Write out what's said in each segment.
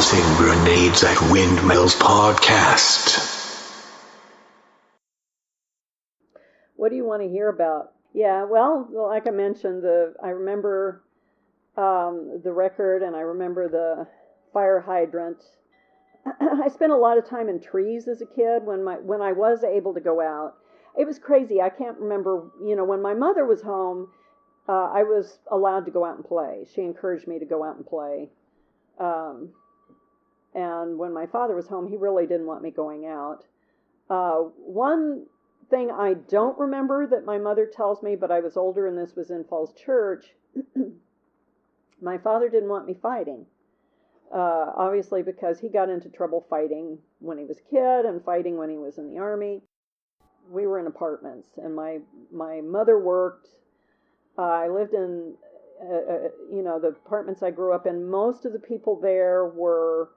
Tossing Grenades at Windmills podcast. What do you want to hear about? Yeah, well, like I mentioned, I remember the record, and I remember the fire hydrant. I spent a lot of time in trees as a kid when I was able to go out. It was crazy. I can't remember, when my mother was home, I was allowed to go out and play. She encouraged me to go out and play. And when my father was home, he really didn't want me going out. One thing I don't remember that my mother tells me, but I was older and this was in Falls Church, my father didn't want me fighting. Obviously because he got into trouble fighting when he was a kid and fighting when he was in the Army. We were in apartments, and my mother worked. I lived in, the apartments I grew up in. Most of the people there were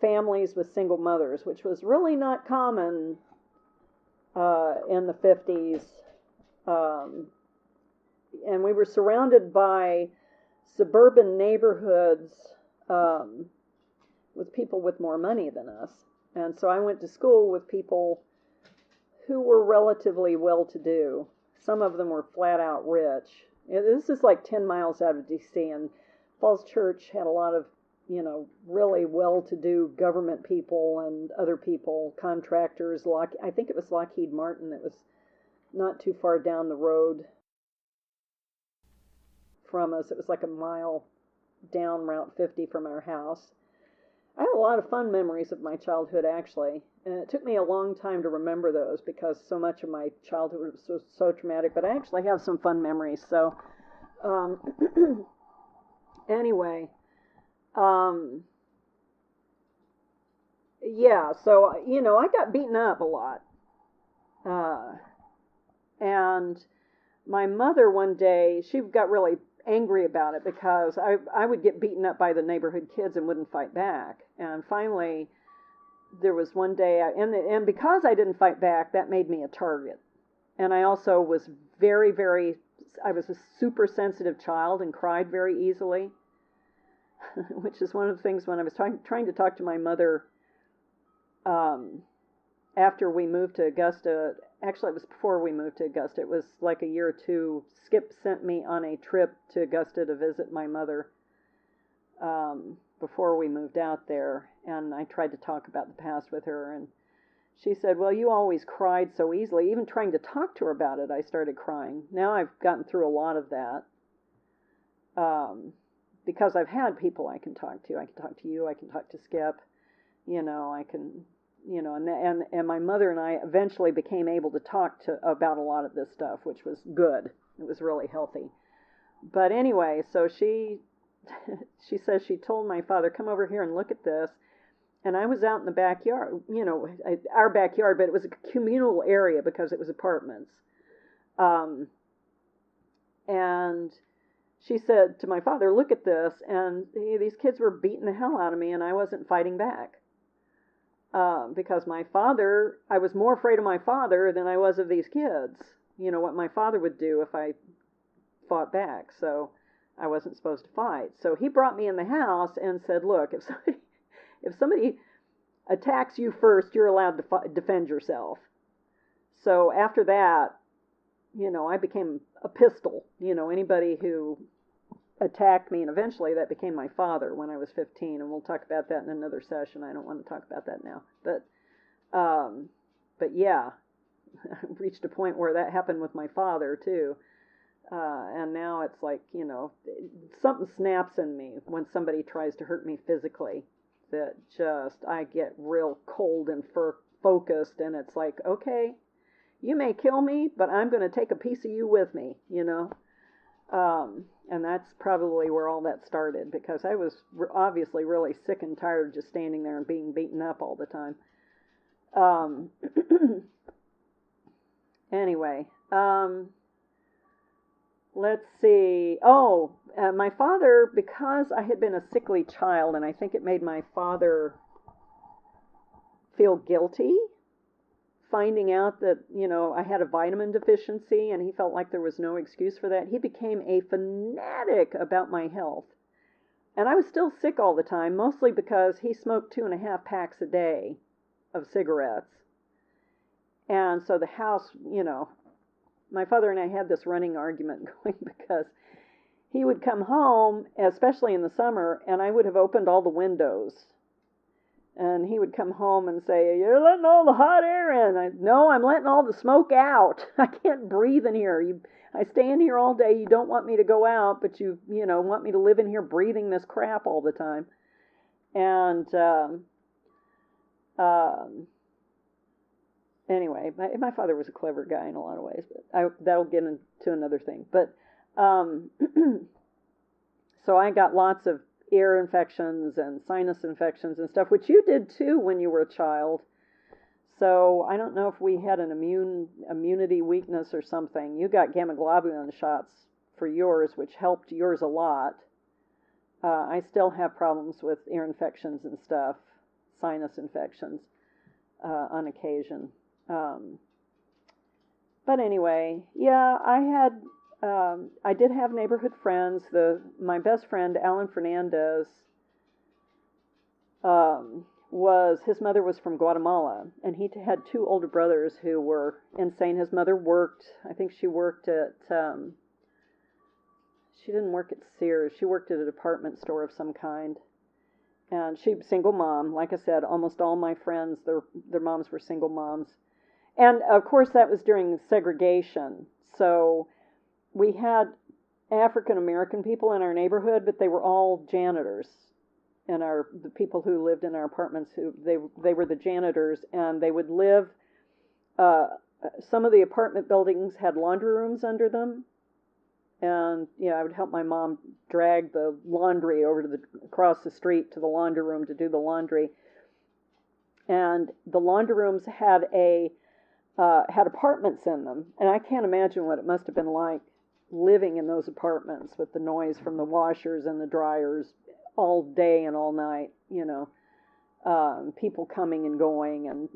families with single mothers, which was really not common in the 50s. And we were surrounded by suburban neighborhoods with people with more money than us. And so I went to school with people who were relatively well-to-do. Some of them were flat out rich. This is like 10 miles out of D.C., and Falls Church had a lot of, really well-to-do government people and other people, contractors. I think it was Lockheed Martin that was not too far down the road from us. It was like a mile down Route 50 from our house. I have a lot of fun memories of my childhood, actually. And it took me a long time to remember those because so much of my childhood was so traumatic. But I actually have some fun memories. So, anyway, yeah. So I got beaten up a lot, and my mother one day, she got really angry about it because I would get beaten up by the neighborhood kids and wouldn't fight back. And finally, there was one day, and because I didn't fight back, that made me a target. And I also was I was a super sensitive child and cried very easily, which is one of the things when I was trying to talk to my mother after we moved to Augusta. Actually, it was before we moved to Augusta. It was like a year or two. Skip sent me on a trip to Augusta to visit my mother before we moved out there, and I tried to talk about the past with her, and she said, well, you always cried so easily. Even trying to talk to her about it, I started crying. Now I've gotten through a lot of that because I've had people I can talk to. I can talk to you. I can talk to Skip. I can... and my mother and I eventually became able to talk about a lot of this stuff, which was good. It was really healthy. But anyway, so she says she told my father, come over here and look at this. And I was out in the backyard, our backyard, but it was a communal area because it was apartments. And she said to my father, look at this. And these kids were beating the hell out of me, and I wasn't fighting back. Because I was more afraid of my father than I was of these kids. What my father would do if I fought back. So I wasn't supposed to fight. So he brought me in the house and said, look, if somebody attacks you first, you're allowed to defend yourself. So after that, I became a pistol. Anybody who attacked me, and eventually that became my father when I was 15, and we'll talk about that in another session. I don't want to talk about that now, but yeah, I reached a point where that happened with my father too, and now it's like something snaps in me when somebody tries to hurt me physically. That I get real cold and focused, and it's like, okay, you may kill me, but I'm going to take a piece of you with me, and that's probably where all that started, because I was obviously really sick and tired of just standing there and being beaten up all the time. Anyway, let's see. My father, because I had been a sickly child, and I think it made my father feel guilty finding out that, I had a vitamin deficiency, and he felt like there was no excuse for that. He became a fanatic about my health. And I was still sick all the time, mostly because he smoked 2.5 packs a day of cigarettes. And so the house, my father and I had this running argument going because he would come home, especially in the summer, and I would have opened all the windows. And he would come home and say, "You're letting all the hot air in." No, I'm letting all the smoke out. I can't breathe in here. I stay in here all day. You don't want me to go out, but you want me to live in here breathing this crap all the time. And anyway, my father was a clever guy in a lot of ways, but that'll get into another thing. But so I got lots of ear infections and sinus infections and stuff, which you did too when you were a child. So I don't know if we had an immunity weakness or something. You got gamma globulin shots for yours, which helped yours a lot. I still have problems with ear infections and stuff, sinus infections on occasion. But anyway, yeah, I did have neighborhood friends. My best friend, Alan Fernandez, his mother was from Guatemala, and he had 2 older brothers who were insane. His mother I think she worked at, she didn't work at Sears, she worked at a department store of some kind. And she was a single mom. Like I said, almost all my friends, their moms were single moms. And of course that was during segregation. So we had African American people in our neighborhood, but they were all janitors. And the people who lived in our apartments, they were the janitors, and they would live. Some of the apartment buildings had laundry rooms under them, and I would help my mom drag the laundry across the street to the laundry room to do the laundry. And the laundry rooms had apartments in them, and I can't imagine what it must have been like living in those apartments with the noise from the washers and the dryers all day and all night, people coming and going, and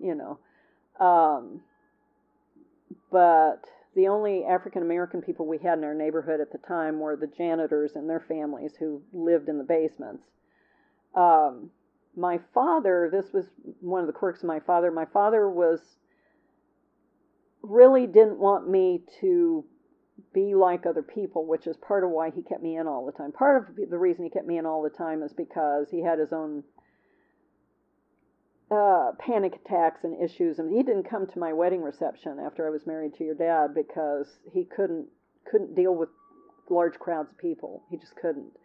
but the only African American people we had in our neighborhood at the time were the janitors and their families who lived in the basements. My father, this was one of the quirks of my father. My father really didn't want me to be like other people, which is part of why he kept me in all the time. Part of the reason he kept me in all the time is because he had his own panic attacks and issues, and he didn't come to my wedding reception after I was married to your dad because he couldn't deal with large crowds of people. He just couldn't.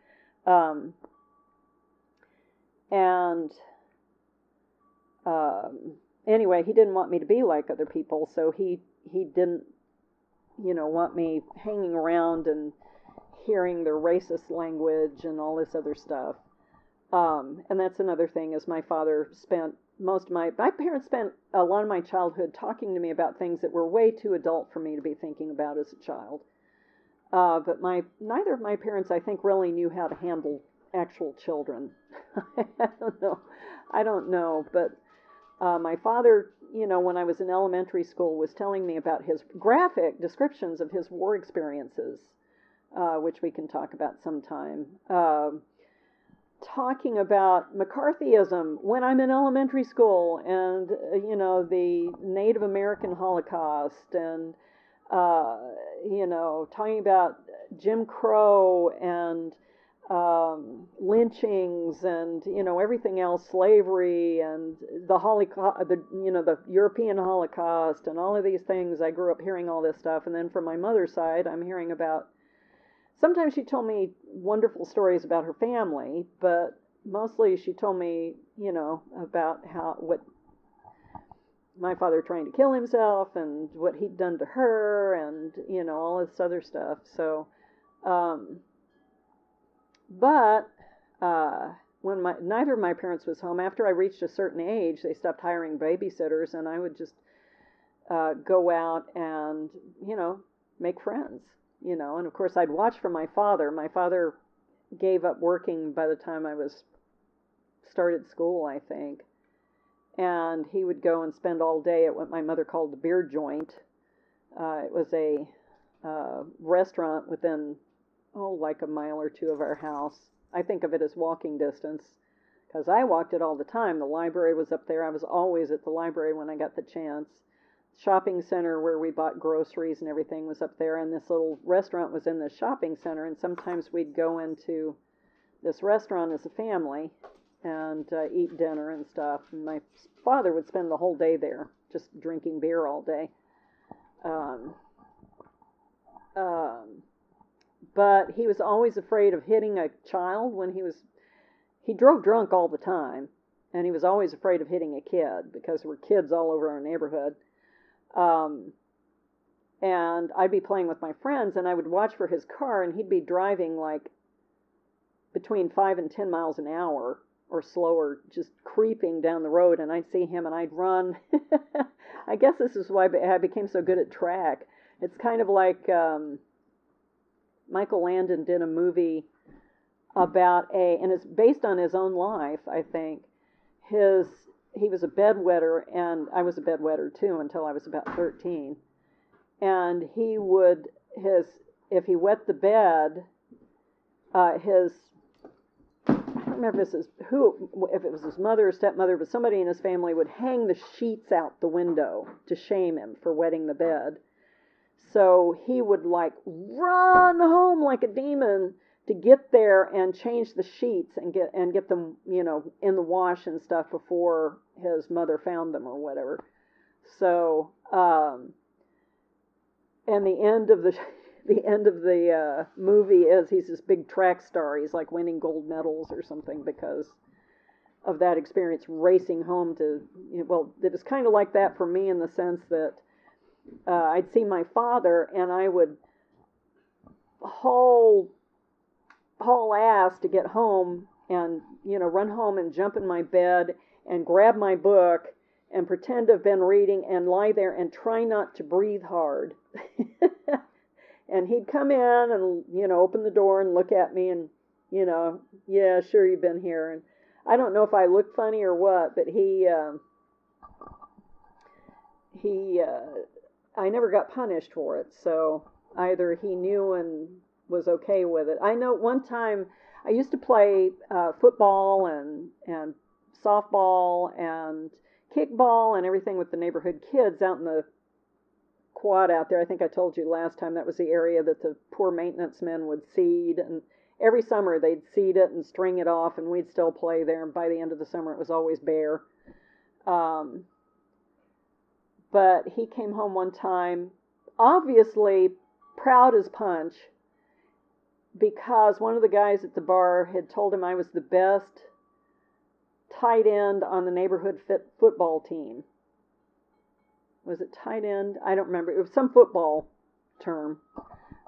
Anyway, he didn't want me to be like other people, so he didn't want me hanging around and hearing their racist language and all this other stuff. And that's another thing, is my father spent my parents spent a lot of my childhood talking to me about things that were way too adult for me to be thinking about as a child. But neither of my parents, I think, really knew how to handle actual children. I don't know, but my father, when I was in elementary school, was telling me about his graphic descriptions of his war experiences, which we can talk about sometime. Talking about McCarthyism when I'm in elementary school, and the Native American Holocaust, and talking about Jim Crow and lynchings, and everything else, slavery, and the Holocaust, the European Holocaust, and all of these things. I grew up hearing all this stuff, and then from my mother's side, I'm hearing about. Sometimes she told me wonderful stories about her family, but mostly she told me, about what my father trying to kill himself and what he'd done to her, and all this other stuff. So, but when neither of my parents was home, after I reached a certain age, they stopped hiring babysitters, and I would just go out and make friends. And of course I'd watch from my father. My father gave up working by the time I started school, I think. And he would go and spend all day at what my mother called the beer joint. It was a restaurant within, like a mile or two of our house. I think of it as walking distance because I walked it all the time. The library was up there. I was always at the library when I got the chance. Shopping center where we bought groceries and everything was up there, and this little restaurant was in the shopping center, and sometimes we'd go into this restaurant as a family and eat dinner and stuff. And my father would spend the whole day there, just drinking beer all day. Um, but he was always afraid of hitting a child when he drove drunk all the time, and he was always afraid of hitting a kid because there were kids all over our neighborhood. And I'd be playing with my friends, and I would watch for his car, and he'd be driving like between 5 and 10 miles an hour or slower, just creeping down the road, and I'd see him and I'd run. I guess this is why I became so good at track. It's kind of like Michael Landon did a movie about and it's based on his own life, I think. He was a bedwetter, and I was a bedwetter too until I was about 13. And he would, if he wet the bed, I don't remember if it was his mother or stepmother, but somebody in his family would hang the sheets out the window to shame him for wetting the bed. So he would like run home like a demon to get there and change the sheets and get them, in the wash and stuff before his mother found them or whatever. So, and the end of the movie is he's this big track star. He's like winning gold medals or something because of that experience racing home to. Well, it was kind of like that for me in the sense that I'd see my father and I would haul ass to get home and run home and jump in my bed and grab my book and pretend to have been reading and lie there and try not to breathe hard. And he'd come in and open the door and look at me and yeah, sure, you've been here. And I don't know if I looked funny or what, but I never got punished for it, so either he knew and was okay with it. I know one time I used to play football and softball and kickball and everything with the neighborhood kids out in the quad out there. I think I told you last time that was the area that the poor maintenance men would seed, and every summer they'd seed it and string it off, and we'd still play there, and by the end of the summer it was always bare. But he came home one time, obviously proud as punch, because one of the guys at the bar had told him I was the best tight end on the neighborhood football team. Was it tight end? I don't remember. It was some football term.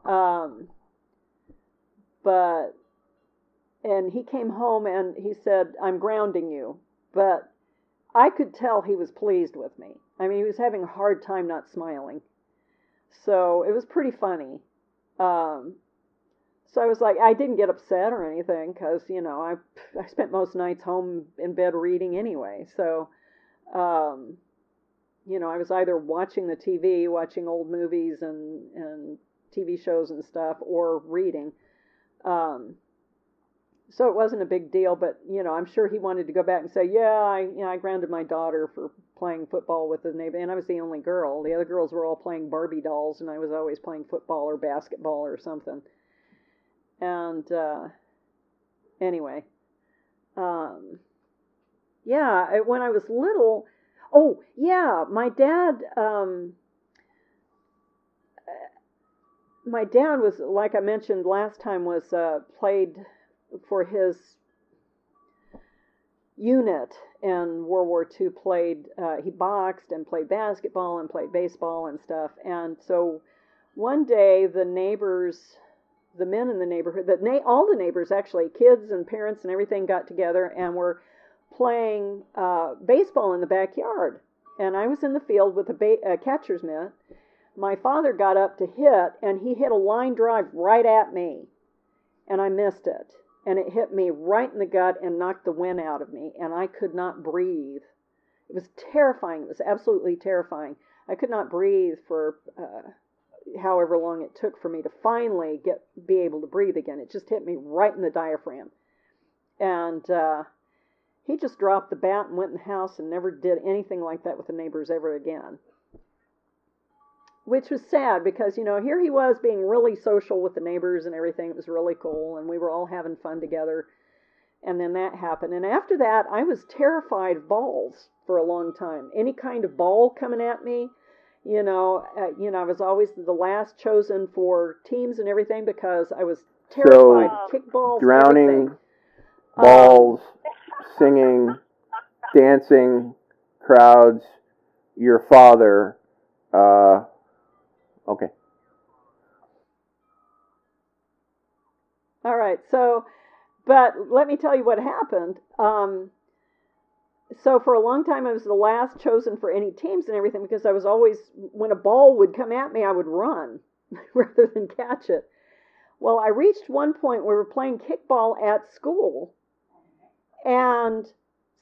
And he came home and he said, I'm grounding you. But I could tell he was pleased with me. I mean, he was having a hard time not smiling. So it was pretty funny. So I was like, I didn't get upset or anything because, I spent most nights home in bed reading anyway. So, I was either watching the TV, watching old movies and TV shows and stuff, or reading. So it wasn't a big deal, but, I'm sure he wanted to go back and say, I grounded my daughter for playing football with the neighbor, and I was the only girl. The other girls were all playing Barbie dolls, and I was always playing football or basketball or something. And anyway, when I was little, my dad was, like I mentioned last time, was played for his unit in World War II. He boxed and played basketball and played baseball and stuff. And so one day the men in the neighborhood, all the neighbors actually, kids and parents and everything, got together and were playing baseball in the backyard. And I was in the field with a catcher's mitt. My father got up to hit, and he hit a line drive right at me. And I missed it. And it hit me right in the gut and knocked the wind out of me. And I could not breathe. It was terrifying. It was absolutely terrifying. I could not breathe for however long it took for me to finally be able to breathe again. It just hit me right in the diaphragm. And he just dropped the bat and went in the house and never did anything like that with the neighbors ever again. Which was sad because, here he was being really social with the neighbors and everything. It was really cool, and we were all having fun together. And then that happened. And after that, I was terrified of balls for a long time. Any kind of ball coming at me, I was always the last chosen for teams and everything because I was terrified of kickballs, drowning, everything. balls, singing, dancing, crowds, your father. Okay. All right. But let me tell you what happened. So for a long time, I was the last chosen for any teams and everything because I was always, when a ball would come at me, I would run rather than catch it. Well, I reached one point where we were playing kickball at school, and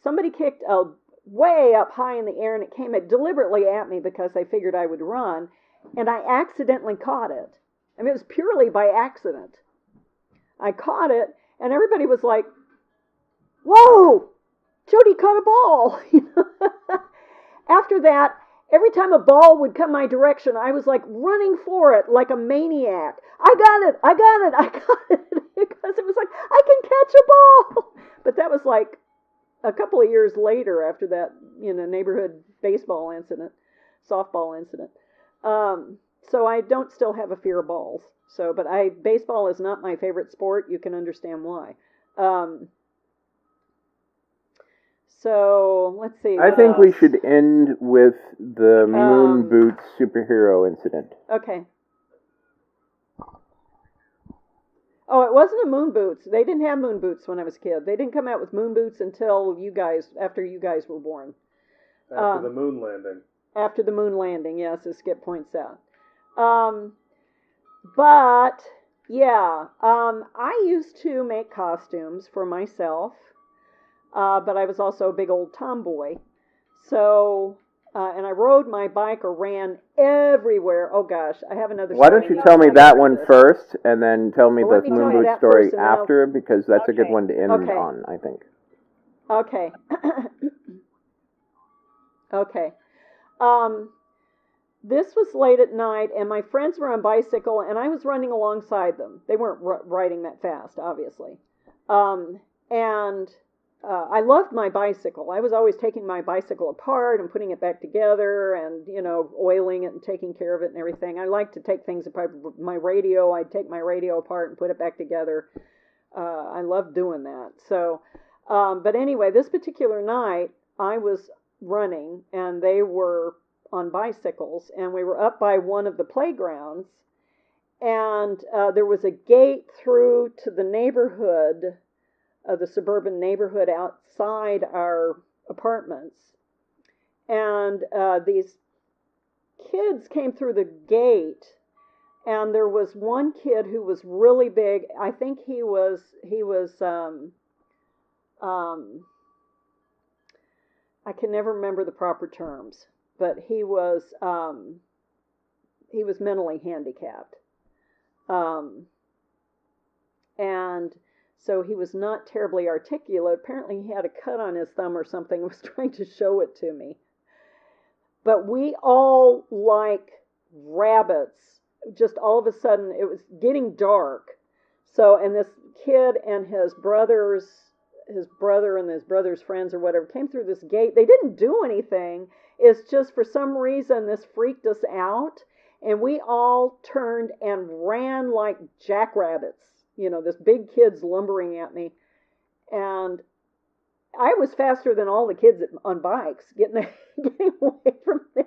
somebody kicked way up high in the air, and it came deliberately at me because they figured I would run, and I accidentally caught it. I mean, it was purely by accident. I caught it, and everybody was like, "Whoa, Jody caught a ball." After that, every time a ball would come my direction, I was like running for it like a maniac. I got it, because it was like, I can catch a ball. But that was like a couple of years later after that, neighborhood baseball incident, softball incident. So I don't still have a fear of balls. But baseball is not my favorite sport. You can understand why. So let's see. I think we should end with the Moonboots superhero incident. Okay. Oh, it wasn't a Moonboots. They didn't have Moonboots when I was a kid. They didn't come out with Moonboots until after you guys were born. After the moon landing. After the moon landing, yes, as Skip points out. But yeah, I used to make costumes for myself. But I was also a big old tomboy. So, and I rode my bike or ran everywhere. Oh gosh, I have another story. Why don't you tell me that one first, and then tell me the Moonboot story after, because that's a good one to end on, I think. Okay. Okay. This was late at night, and my friends were on bicycle, and I was running alongside them. They weren't riding that fast, obviously. I loved my bicycle. I was always taking my bicycle apart and putting it back together and, oiling it and taking care of it and everything. I like to take things apart. My radio, I'd take my radio apart and put it back together. I loved doing that. So, but anyway, this particular night, I was running and they were on bicycles, and we were up by one of the playgrounds, and there was a gate through to the neighborhood, the suburban neighborhood outside our apartments. And these kids came through the gate, and there was one kid who was really big. I think he was I can never remember the proper terms, but he was mentally handicapped. And so he was not terribly articulate. Apparently he had a cut on his thumb or something and was trying to show it to me. But we all, like rabbits, just all of a sudden, it was getting dark. So, and this kid and his brother and his brother's friends or whatever came through this gate. They didn't do anything. It's just for some reason this freaked us out. And we all turned and ran like jackrabbits. This big kid's lumbering at me. And I was faster than all the kids on bikes getting away from there.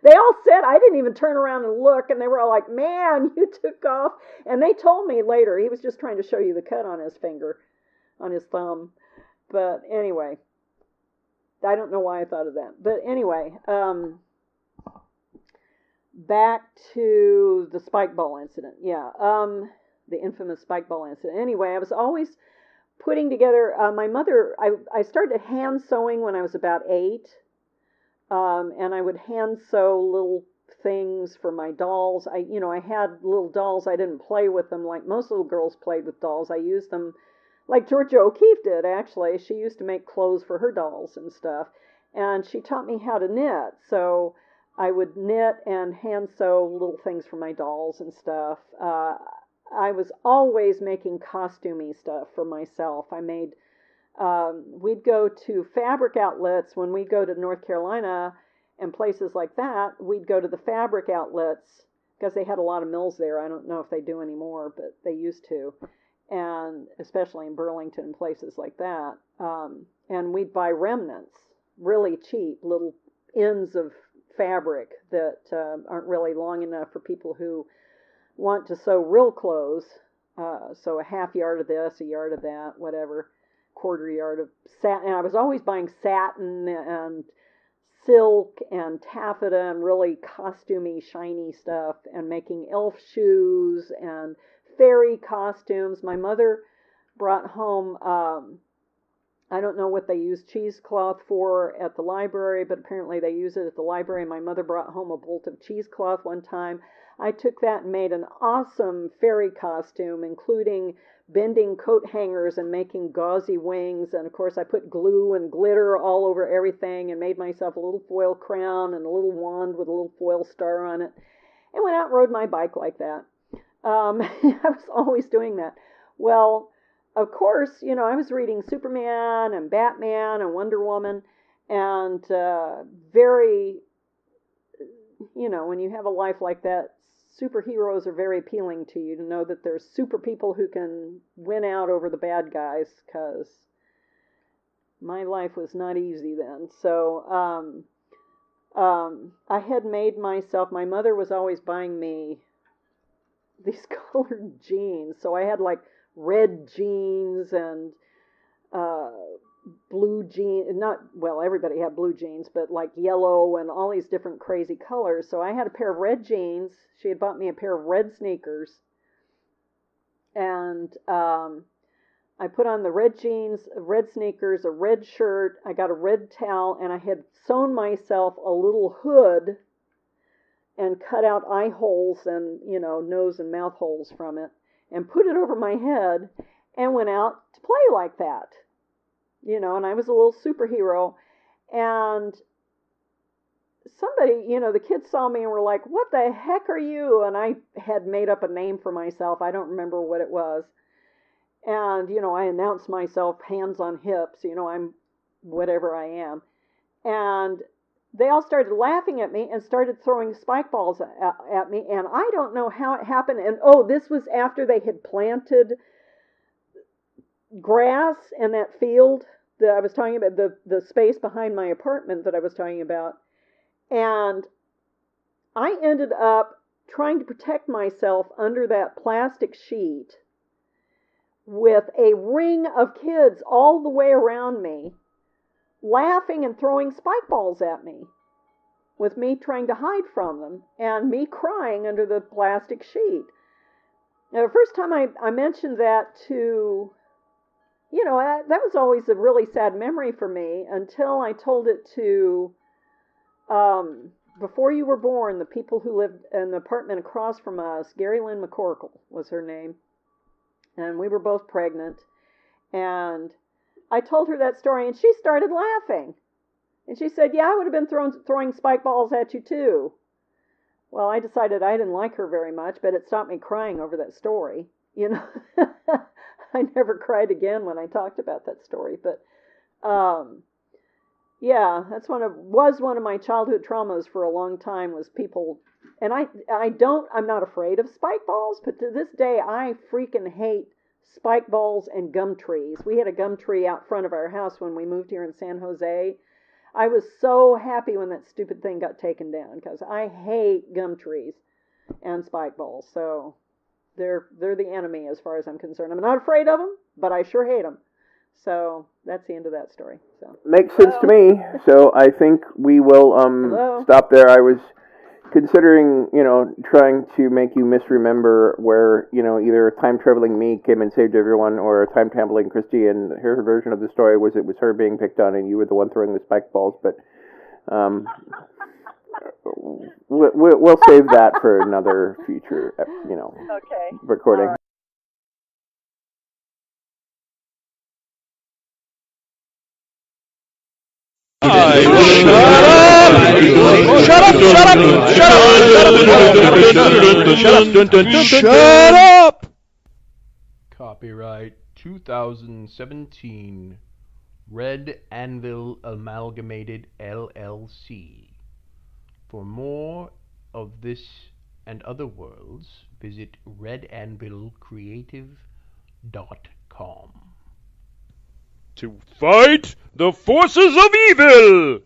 They all said, I didn't even turn around and look, and they were all like, "Man, you took off." And they told me later, he was just trying to show you the cut on his finger, on his thumb. But anyway, I don't know why I thought of that. But anyway, back to the spike ball incident. Yeah, the infamous spike ball incident. Anyway, I was always putting together, my mother, I started hand sewing when I was about 8. And I would hand sew little things for my dolls. I had little dolls. I didn't play with them like most little girls played with dolls. I used them like Georgia O'Keeffe did, actually. She used to make clothes for her dolls and stuff. And she taught me how to knit. So I would knit and hand sew little things for my dolls and stuff. I was always making costumey stuff for myself. We'd go to fabric outlets when we go to North Carolina and places like that. We'd go to the fabric outlets because they had a lot of mills there. I don't know if they do anymore, but they used to. And especially in Burlington and places like that. And we'd buy remnants, really cheap, little ends of fabric that aren't really long enough for people who want to sew real clothes. So a half yard of this, a yard of that, whatever, quarter yard of satin. And I was always buying satin and silk and taffeta and really costumey, shiny stuff, and making elf shoes and fairy costumes. My mother brought home, I don't know what they use cheesecloth for at the library, but apparently they use it at the library. My mother brought home a bolt of cheesecloth one time. I took that and made an awesome fairy costume, including bending coat hangers and making gauzy wings. And of course I put glue and glitter all over everything and made myself a little foil crown and a little wand with a little foil star on it. And went out and rode my bike like that. I was always doing that. Well, of course, I was reading Superman and Batman and Wonder Woman, and very, when you have a life like that, superheroes are very appealing to you, to know that there's super people who can win out over the bad guys, because my life was not easy then. So I had made myself, my mother was always buying me these colored jeans. So I had like red jeans and blue jeans. Everybody had blue jeans, but like yellow and all these different crazy colors. So I had a pair of red jeans. She had bought me a pair of red sneakers. And I put on the red jeans, red sneakers, a red shirt. I got a red towel, and I had sewn myself a little hood and cut out eye holes and, nose and mouth holes from it, and put it over my head and went out to play like that. And I was a little superhero. And somebody, the kids saw me and were like, "What the heck are you?" And I had made up a name for myself. I don't remember what it was. And, I announced myself, hands on hips, I'm whatever I am. And they all started laughing at me and started throwing spike balls at me. And I don't know how it happened. And, this was after they had planted grass in that field that I was talking about, the space behind my apartment that I was talking about. And I ended up trying to protect myself under that plastic sheet with a ring of kids all the way around me, laughing and throwing spike balls at me, with me trying to hide from them and me crying under the plastic sheet. Now, the first time I mentioned that to, that was always a really sad memory for me until I told it to, before you were born, the people who lived in the apartment across from us. Gary Lynn McCorkle was her name. And we were both pregnant. And I told her that story, and she started laughing. And she said, "Yeah, I would have been throwing spike balls at you too." Well, I decided I didn't like her very much, but it stopped me crying over that story. I never cried again when I talked about that story. But yeah, that's was one of my childhood traumas for a long time, was people. And I'm not afraid of spike balls, but to this day, I freaking hate spike balls and gum trees. We had a gum tree out front of our house when we moved here in San Jose. I was so happy when that stupid thing got taken down, because I hate gum trees and spike balls. So they're the enemy as far as I'm concerned. I'm not afraid of them, but I sure hate them. So that's the end of that story. So makes sense to me. So I think we will stop there. I was considering, trying to make you misremember where, either a time-traveling me came and saved everyone, or a time-traveling Christy, and her version of the story was it was her being picked on and you were the one throwing the spike balls. But we'll save that for another future, recording. Shut up! Copyright 2017. Red Anvil Amalgamated LLC. For more of this and other worlds, visit redanvilcreative.com. To fight the forces of evil!